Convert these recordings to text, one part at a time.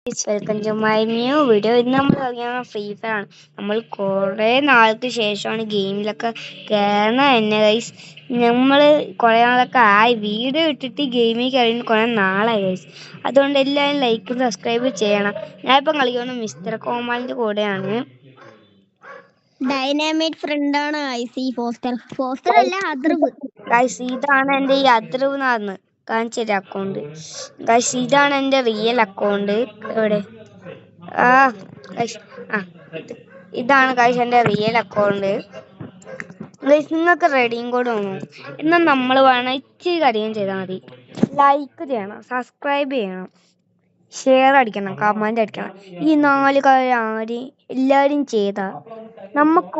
Welcome to my new video. ഇന്ന് നമ്മൾ കളിക്കുന്ന ഫ്രീ ഫയർ ആണ്. നമ്മൾ കുറേ നാൾക്ക് ശേഷമാണ് ഗെയിമിലൊക്കെ കയറണ തന്നെ ഗൈസ്. നമ്മൾ കുറേ നാളൊക്കെ ആയി വീഡിയോ ഇട്ടിട്ട് ഗെയിമിൽ കയറിയിട്ട് കുറേ നാളായി ഗൈസ്. അതുകൊണ്ട് എല്ലാവരും ലൈക്കും സബ്സ്ക്രൈബ് ചെയ്യണം. ഞാനിപ്പം കളിക്കുന്നത് മിസ്റ്റർ കോമാളിൻ്റെ കൂടെയാണ്. ഡൈനാമൈറ്റ് ഫ്രണ്ടാണ് ഫോസ്റ്റർ അല്ല അദ്രവ് ഗൈസ്. ഇതാണ് എൻ്റെ ഈ അദ്രവ് എന്നാണ് കാണിച്ചൊരു അക്കൗണ്ട് ഗൈസ്. ഇതാണ് എൻ്റെ റിയൽ അക്കൗണ്ട്. എവിടെ ഇതാണ് ഗൈസ് എൻ്റെ റിയൽ അക്കൗണ്ട്. ഗൈസ് നിങ്ങൾക്ക് റെഡിയും കോഡ് വന്നു എന്നാൽ നമ്മൾ വേണം ഇച്ചിരി കാര്യം ചെയ്താൽ മതി. ലൈക്ക് ചെയ്യണം, സബ്സ്ക്രൈബ് ചെയ്യണം, ഷെയർ അടിക്കണം, കമൻ്റ് അടിക്കണം. ഈ 4 കാര്യം ആരും എല്ലാവരും ചെയ്താൽ നമുക്ക്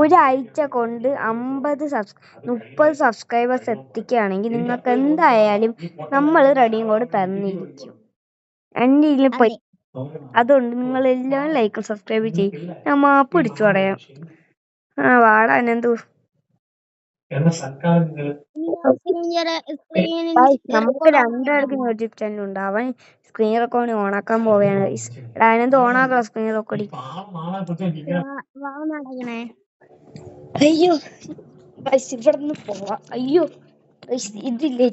ഒരാഴ്ച കൊണ്ട് 30 സബ്സ്ക്രൈബേഴ്സ് എത്തിക്കുകയാണെങ്കിൽ നിങ്ങൾക്ക് എന്തായാലും നമ്മൾ റെഡിയും കോഡ് തന്നിരിക്കും. എൻ്റെ ഇതിൽ പോയി. അതുകൊണ്ട് നിങ്ങൾ എല്ലാവരും ലൈക്കും സബ്സ്ക്രൈബ് ചെയ്യും. ഞാൻ മാപ്പ് പിടിച്ചു പറയാം. വാടാ അനന്തു. നമുക്ക് രണ്ടുപേർക്കും യൂട്യൂബ് ചാനൽ ഉണ്ട്. അവൻ സ്ക്രീൻ റെക്കോർഡിങ് ഓണാക്കാൻ പോവുകയാണ്. അനന്ത് ഓണാക്കണം സ്ക്രീൻ റെക്കോർഡിങ്. അയ്യോ ഇവിടെ നിന്ന് പോവാ. അയ്യോ ഇതില്ലേ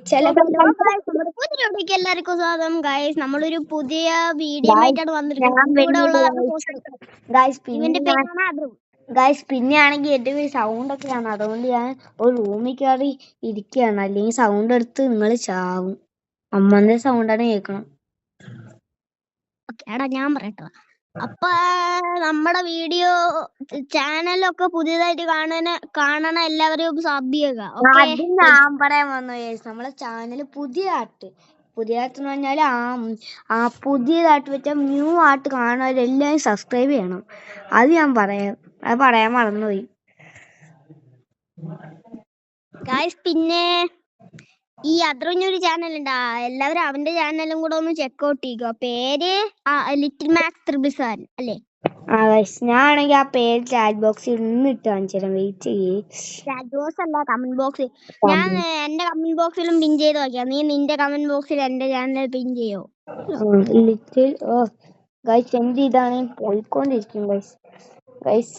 എല്ലാവർക്കും സ്വാഗതം ഗൈസ്. നമ്മളൊരു പുതിയ വീഡിയോ ആയിട്ടാണ് വന്നിരിക്കുന്നത്. ഗൈസ് പിന്നെയാണെങ്കിൽ എന്റെ സൗണ്ട് ഒക്കെയാണ്. അതുകൊണ്ട് ഞാൻ ഒരു റൂമിൽ കയറി ഇരിക്കുകയാണ്. അല്ലെങ്കിൽ സൗണ്ട് എടുത്ത് നിങ്ങൾ ചാവും. അമ്മന്റെ സൗണ്ടാണ് കേൾക്കണം. ഞാൻ പറയട്ടോ. അപ്പൊ നമ്മുടെ വീഡിയോ ചാനലൊക്കെ പുതിയതായിട്ട് കാണണ എല്ലാവരും സബ് ചെയ്യുക. ഞാൻ പറയാൻ വന്നു. നമ്മളെ ചാനൽ പുതിയതായിട്ട് എന്ന് പറഞ്ഞാൽ പുതിയതായിട്ട് വെച്ചാൽ ന്യൂ ആയിട്ട് കാണുന്നവരെല്ലാവരും സബ്സ്ക്രൈബ് ചെയ്യണം. അത് ഞാൻ പറയാൻ മറന്നുപോയി ഗൈസ്. പിന്നെ ഈ അദ്രവിനൊരു ചാനൽ ഉണ്ട്. എല്ലാവരും അവന്റെ ചാനലും കൂടെ ഒന്ന് ചെക്കൗട്ട് ചെയ്യുക. പേര് ലിറ്റിൽ മാക്സ് ത്രിബിസാൻ അല്ലേ? ഞാനാണെങ്കിൽ ആ പേര് ചാറ്റ് ബോക്സിൽ ഇട്ട് കാണിച്ചു തരാം. വെയിറ്റ് ചെയ്യേ. ചാറ്റ് ബോക്സ് അല്ല, കമന്റ് ബോക്സ്. ഞാൻ എന്റെ കമന്റ് ബോക്സിലും പിൻ ചെയ്ത് നോക്കിയാ. നീ നിന്റെ കമന്റ് ബോക്സിൽ എന്റെ ചാനൽ പിൻ ചെയ്യോ? ലിറ്റിൽ ഗൈസ് എന്റെ ഇതാണ് പോയിക്കൊണ്ടിരിക്കും ഗൈസ്.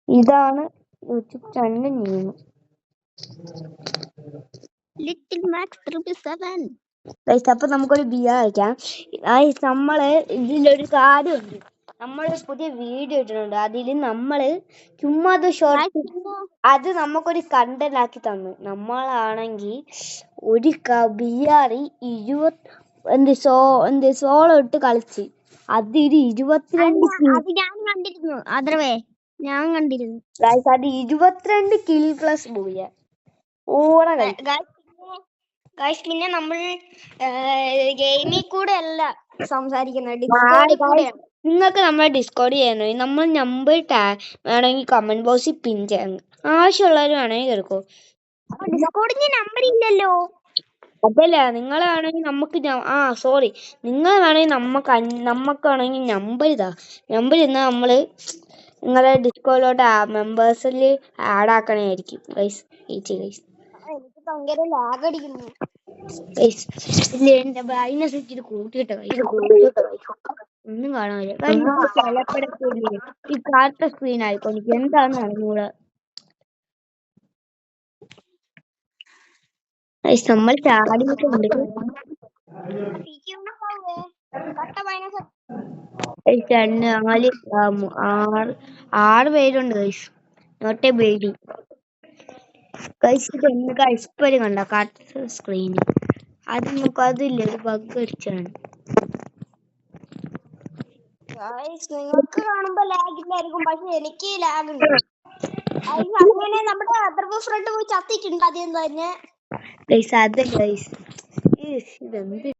ഇതാണ് YouTube channel name, Little Max 37. Guys അപ്പൊ നമുക്കൊരു ബിയർ കഴിക്കാം. നമ്മള് ഇതിലൊരു കാര്യമുണ്ട്. നമ്മൾ പുതിയ വീഡിയോ ഇട്ടിട്ടുണ്ട്. അതിൽ നമ്മള് ചുമ്മാ അത് നമുക്കൊരു കണ്ടന്റ് ആക്കി തന്നു. നമ്മളാണെങ്കിൽ ഒരു ബിയാറി 20 സോളോ ഇട്ട് കളിച്ച് അതിൽ 22 ഞാൻ കണ്ടിരുന്നു ഗൈസ്. അത് 22 കിൽ പ്ലസ് ബൂയ ഓടെ ഗൈസ്. പിന്നെ നമ്മൾ ഗെയിമിൽ കൂടെ അല്ല സംസാരിക്കുന്നത്, ഡിസ്കോർഡിൽ കൂടെയാണ്. നിങ്ങൾക്ക് നമ്മളെ ഡിസ്കോർഡ് ചെയ്യണോ? നമ്മൾ നമ്പർ വേണമെങ്കിൽ കമന്റ് ബോക്സിൽ പിൻ ചെയ്യാം. ആവശ്യമുള്ളവർ വേണമെങ്കിൽ എടുക്കോ. ഡിസ്കോർഡിന് നമ്പർ ഇല്ലല്ലോ. അതല്ല, നിങ്ങളാണെങ്കിൽ നമുക്ക് സോറി, നിങ്ങൾ വേണമെങ്കിൽ നമുക്കാണെങ്കിൽ നമ്പർ ഇന്നാ നമ്മള് നിങ്ങളെ ഡിസ്കോർഡിലോട്ട് മെമ്പേഴ്സിൽ ആഡ് ആക്കണായിരിക്കും ഗൈസ്. എനിക്ക് ഭയങ്കര ലാഗ് അടിക്കുന്നു. എന്റെ ബ്രൈറ്റ്നസ് ഇച്ചിരി കൂട്ടിയിട്ട ഒന്നും കാണാനില്ല. ഈ കാർട്ട സ്ക്രീൻ ആയിക്കോ. എനിക്ക് എന്താന്ന് അറിഞ്ഞൂടെ. നമ്മൾ ചാടിയിട്ടുണ്ട്. 6 പേരുണ്ട് guys. Not a building guys. ഇപ്പൊ കണ്ട കാർട്ട സ്ക്രീൻ അത് നമുക്ക് അതില്ല, ഒരു ബഗ് അടിച്ചാണ്. നിങ്ങൾക്ക് കാണുമ്പോ ലാഗ് ഇല്ലായിരിക്കും, പക്ഷെ എനിക്ക് ലാഗ് ഉണ്ട്. അങ്ങനെ നമ്മുടെ അദർവ് ഫ്രണ്ട് പോയി ചത്തിട്ടുണ്ട്. ആദ്യം തന്നെ അതല്ല ഗൈസ്, ഇതെന്ത്